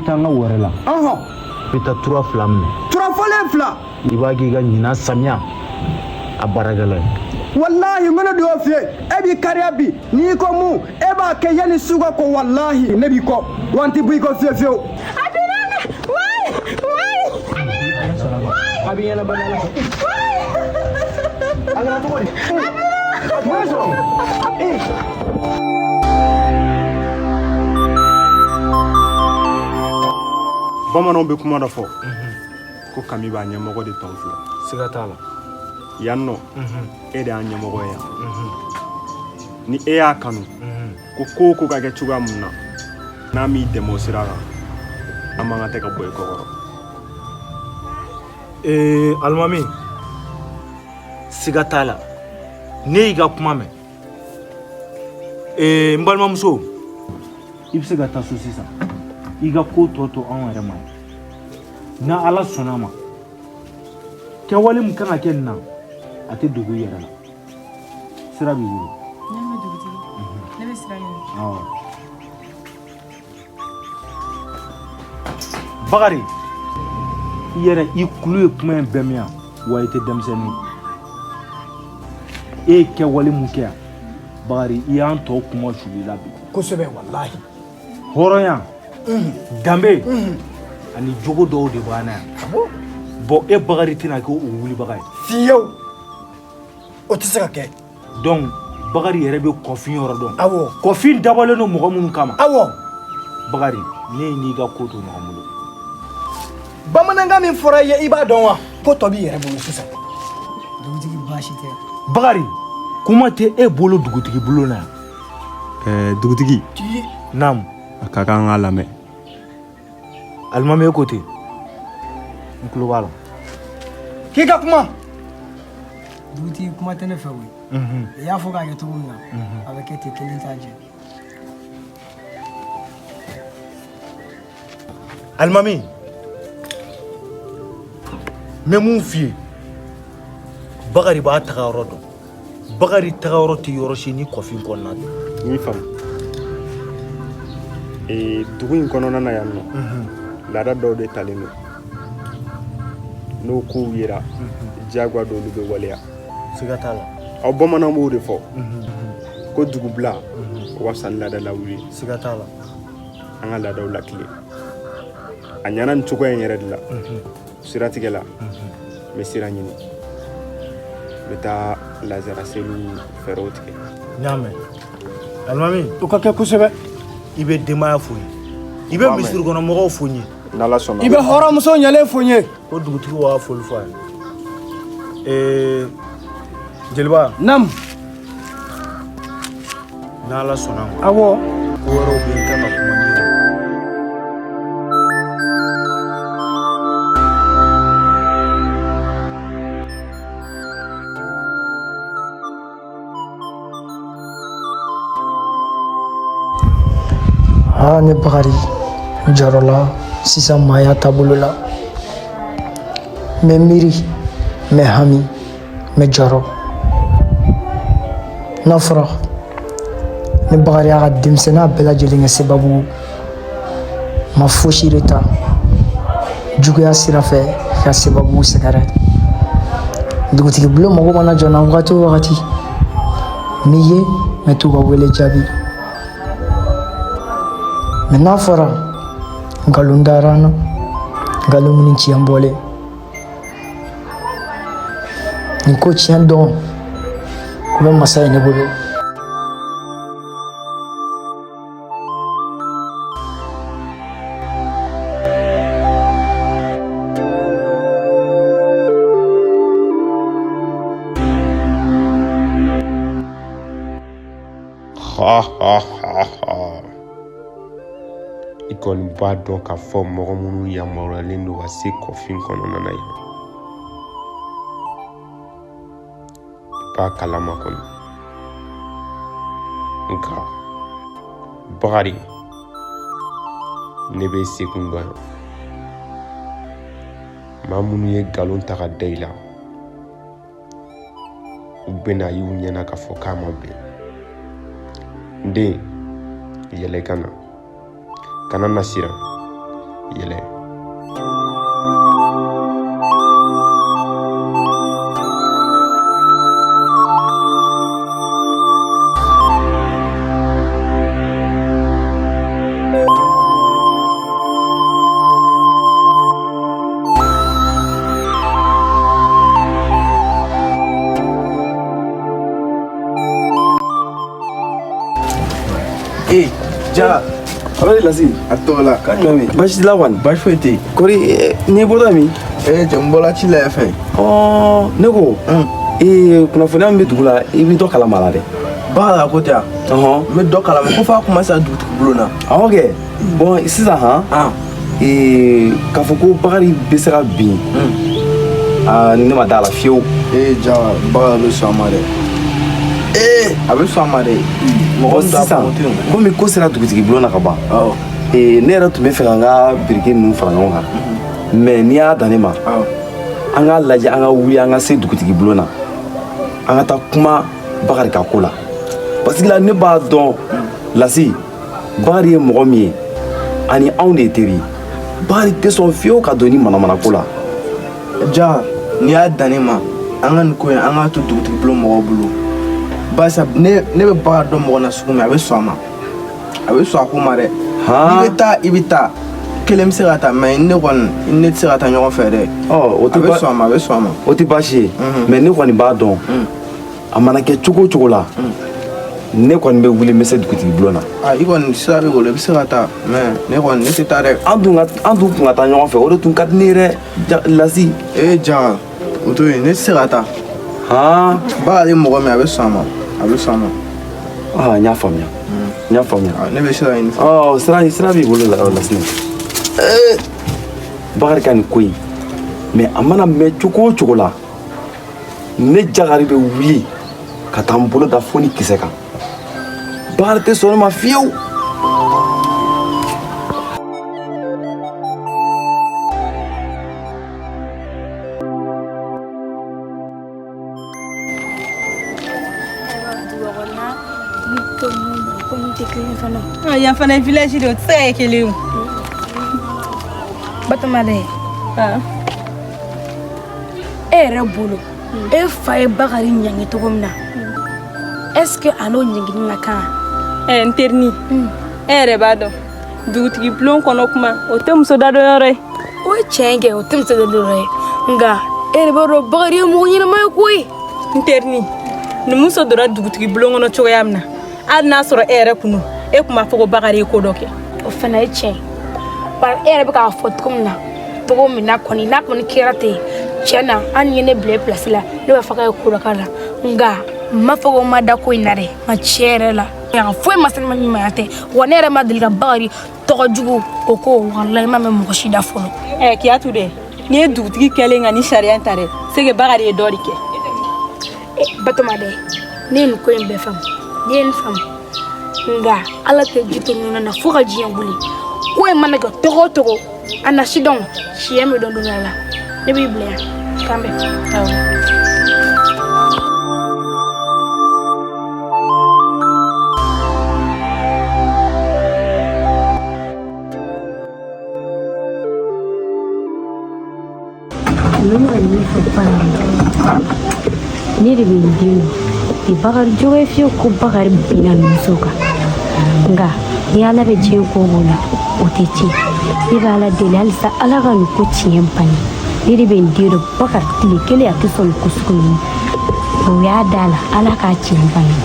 tanga warela bita tura flam tura fole fla ibagi ga nyina samia abaragala wallahi ngana do fie e bi kariabi ni ko mu e ba ke yani suga ko wallahi ne bi ko wanti bu ko fie fie abirana wai abi yana banana ala to woni Bamananw bɛ kuma dɔ fɔ ko kami b'a ɲɛmɔgɔ de tɔn filɛ siga t'a la yan nɔ e de y'a ɲɛmɔgɔ ye yan ni e y'a kanu ko ko ka kɛ cogoya mun na n'a m'i dɛmɛ o sira kan an man kan tɛ ka bɔ i kɔkɔrɔ Alimami siga t'a la ne y'i ka kuma mɛn n balimamuso i bɛ se ka taa so sisan i ka ko tɔ to anw yɛrɛ ma na Ala sɔnna ma kɛwale min kan ka kɛ nin na a tɛ dogo i yɛrɛ la sira b'i bolo ne ma dugutigi ne bɛ sira ɲini Bakari i yɛrɛ i kulu ye kuma in bɛɛ mɛn yan wa i tɛ denmisɛnnin e ye kɛwale min kɛ yan Bakari i y'an tɔw kuma suli la bi kosɛbɛ wallahi hɔrɔnya danbe ani jogo dɔw de b'an na yan bon e Bakari tɛna kɛ o wulibaga ye fiyew o tɛ se ka kɛ donc Bakari yɛrɛ bɛ kɔfin yɔrɔ dɔn awɔ kɔfin dabɔlen don mɔgɔ minnu kama awɔ Bakari ne n'i ka ko to ɲɔgɔn bolo bamanankan min fɔra i ye i b'a dɔn wa ko tɔ b'i yɛrɛ bolo sisan dugutigi baasi tɛ Bakari kuma tɛ e bolo dugutigi bolo la yan dugutigi naam a ka kan k'a lamɛn Alimami e ko ten n tulo b'a la k'i ka kuma dugutigi kuma tɛ ne fɛ koyi i y'a fɔ k'a kɛ cogo min na a bɛ kɛ ten kelen t'a jɛ Alimami n bɛ mun f'i ye Bakari b'a tagayɔrɔ dɔn Bakari tagayɔrɔ tɛ yɔrɔ si ni kɔfin kɔnɔna don n y'i faamu dugu in kɔnɔna na yan nɔ laada dɔw de talen don n'o kow yera diyagoya dɔw bɛ waleya siga t'a la aw bamananw b'o de fɔ ko dugubila o ka fisa ni laada lawuli ye siga t'a la an ka laadaw lakile a ɲana nin cogoya in yɛrɛ de la siratigɛ la n bɛ sira ɲini n bɛ taa lazara seliw fɛɛrɛw tigɛ n y'a mɛn Alimami o ka kɛ kosɛbɛ i bɛ denbaya fo n ye i bɛ misiri kɔnɔ mɔgɔw fo n ye n'Ala sɔnna i bɛ hɔrɔnmuso ɲɛlen fo n ye ko dugutigi b'a foli fɔ a ye jeliba nam n'Ala sɔnna ma awɔ ko wɛrɛw bɛ yen n kan ka kuma n'i ye ne Bakari jɔrɔla sisan maaya taabolo la n bɛ miiri n bɛ hami n bɛ jɔrɔ n'a fɔra ne Bakari y'a ka denmisɛnninya bɛɛ lajɛlen kɛ sababu ma fosi de ta juguya sira fɛ ka sababu sɛgɛrɛ dugutigi bulon mago mana jɔ n na wagati o wagati n'i ye n bɛ t'u ka wele jaabi mɛ n'a fɔra nkalon dara n na nkalon minnu tiɲɛ bɔlen nin ko tiɲɛ dɔn o bɛ masa ye ne bolo i kɔni b'a dɔn k'a fɔ mɔgɔ minnu yamaruyalen don ka se kɔfin kɔnɔna na yan i b'a kalama kɔni nka Bakari ne bɛ sekun dɔn yan maa minnu ye nkalon ta ka da i la u bɛna y'u ɲɛna k'a fɔ k'a ma bɛn n den yɛlɛ ka na kana na siran yɛlɛ. Ja, ala de lasi a tɔgɔ la ka ɲuman mi baasi t'i la kɔni baasi foyi tɛ yen kɔri n'i bɔtɔ min cɛ n bɔla ci la yan fɛ ne ko kunnafoniya min bɛ dugu la i bɛ dɔ kalama la dɛ baara ko tɛ yan n bɛ dɔ kalama ko f'a kuma sa dugutigi bolo na awɔ kɛ bɔn sisan k'a fɔ ko Bakari bɛ se ka bin ne ma da la fiyewu ja Bakari bɛ sɔn a ma dɛ a bɛ sɔn a ma dɛ mɔgɔ sisan komi ko sera dugutigi bulon na ka ban ne yɛrɛ tun bɛ fɛ ka n ka biriki ninnu fara ɲɔgɔn kan mɛ n'i y'a dan ne ma an k'a lajɛ an ka wuli an ka se dugutigi bulon na an ka taa kuma Bakari ka ko la parce que la ne b'a dɔn Lasi Bakari ye mɔgɔ min ye ani anw de ye teri Bakari tɛ sɔn fiyewu ka don ni manamana ko la ja n'i y'a dan ne ma an ka nin ko in an k'a to dugutigi bulon mɔgɔw bolo Basa ne bɛ Bakari dɔn mɔgɔ na sugu min a bɛ sɔn a ma a bɛ sɔn a ko ma dɛ n'i bɛ taa i bɛ taa kelen bɛ se ka taa mɛ ne kɔni ne tɛ se ka taa ɲɔgɔn fɛ dɛ a bɛ sɔn a ma a bɛ sɔn a ma o tɛ baasi ye mɛ ne kɔni b'a dɔn a mana kɛ cogo o cogo la ne kɔni bɛ wuli n bɛ se dugutigi bulon na i kɔni sira bɛ bolo i bɛ se ka taa mɛ ne kɔni ne tɛ taa dɛ an dun kun ka taa ɲɔgɔn fɛ o de tun ka di ne yɛrɛ Lasi ja o to yen ne tɛ se ka taa Bakari mɔgɔ min a bɛ sɔn a ma a bɛ sɔn a ma n y'a faamuya n y'a faamuya ne bɛ sira ɲini sira b'i bolo la Lasi Bakari ka nin ko in mɛ a mana mɛn cogo o cogo la ne Jakari bɛ wuli ka taa n bolo da fo ni kisɛ kan Bakari tɛ sɔn ne ma fiyewu yan fana ye village de o tɛ se ka kɛ kelen ye o Batoma dɛ e yɛrɛ bolo e fa ye Bakari ɲangi cogo min na est-ce que a n'o ɲangini ka kan n terini e yɛrɛ b'a dɔn dugutigi bulon kɔnɔ kuma o tɛ muso dadɔyɔrɔ ye o ye tiɲɛ kɛ o tɛ muso dadɔyɔrɔ ye nka e yɛrɛ b'a dɔn Bakari ye mɔgɔ ɲɛnama ye koyi n terini ni muso donna dugutigi bulon kɔnɔ cogoya min na hali n'a sɔrɔ e yɛrɛ kun e tun b'a fɔ ko Bakari ye ko dɔ kɛ o fana ye tiɲɛ bari e yɛrɛ bɛ k'a fɔ cogo min na kɔni n'a kɔni kɛra ten tiɲɛ na an ye ne bila place la ne b'a fɔ k'a ye ko dɔ k'a la nka n m'a fɔ ko n ma da ko in na dɛ nka tiɲɛ yɛrɛ la foyi ma se ne ma ɲumanya tɛ wa ne yɛrɛ ma deli ka Bakari tɔgɔ jugu o ko walahi ma mɛn mɔgɔ si da fɔlɔ Kiyatu dɛ n'i ye dugutigi kɛlen ka ni sariya in ta dɛ c'est que Bakari ye dɔ de kɛ Batoma dɛ ne ye nin ko in bɛɛ faamu ne ye nin faamu nka Ala tɛ ji to ɲɔgɔn na fo ka diɲɛ wuli ko in mana kɛ togo o togo a na si dɔn siɲɛ bɛ dɔn dunya la ne b'i bila yan k'an bɛn ne de bɛ n den bi Bakari jogo ye fiyewu ko Bakari binna muso kan nka ni Ala bɛ diɲɛ ko o la o tɛ tiɲɛ ne bɛ Ala deli halisa Ala ka nin ko tiɲɛ bani ne de bɛ n den dɔn Bakari tile kelen a tɛ sɔn nin ko sugu ninnu o y'a da la Ala k'a tiɲɛ bani